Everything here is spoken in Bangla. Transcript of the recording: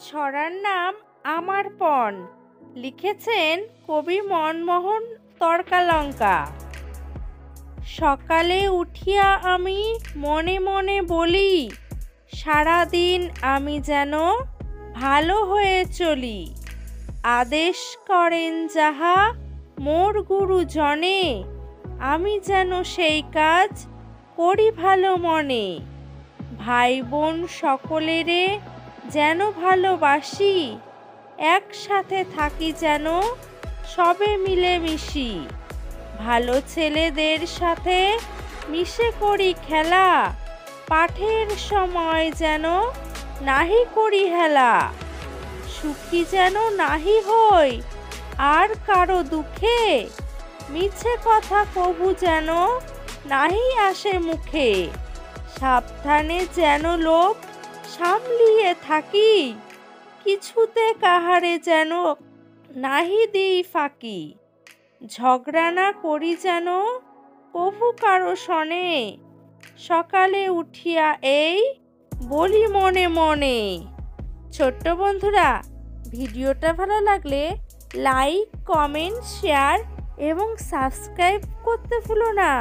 ছড়ার নাম আমার পণ, লিখেছেন কবি মনমোহন তর্কালঙ্কা। সকালে উঠিয়া আমি মনে মনে বলি, সারাদিন আমি যেন ভালো হয়ে চলি। আদেশ করেন যাহা মোর গুরুজনে, আমি যেন সেই কাজ করি ভালো মনে। ভাই বোন সকলেরে যেন ভালোবাসি, একসাথে থাকি যেন সবে মিলেমিশি। ভালো ছেলেদের সাথে মিশে করি খেলা, পাঠের সময় যেন নাহি করি হেলা। সুখী যেন নাহি হই আর কারো দুঃখে, মিছে কথা কবু যেন নাহি আসে মুখে। সাবধানে যেন লোভ সামলিয়ে থাকি, কিছুতে কাহারে যেন নাহি দিই ফাঁকি। ঝগড়া না করি যেন কভু কারো সনে, সকালে উঠিয়া এই বলি মনে মনে। ছোট্ট বন্ধুরা, ভিডিওটা ভালো লাগলে লাইক, কমেন্ট, শেয়ার এবং সাবস্ক্রাইব করতে ভুলো না।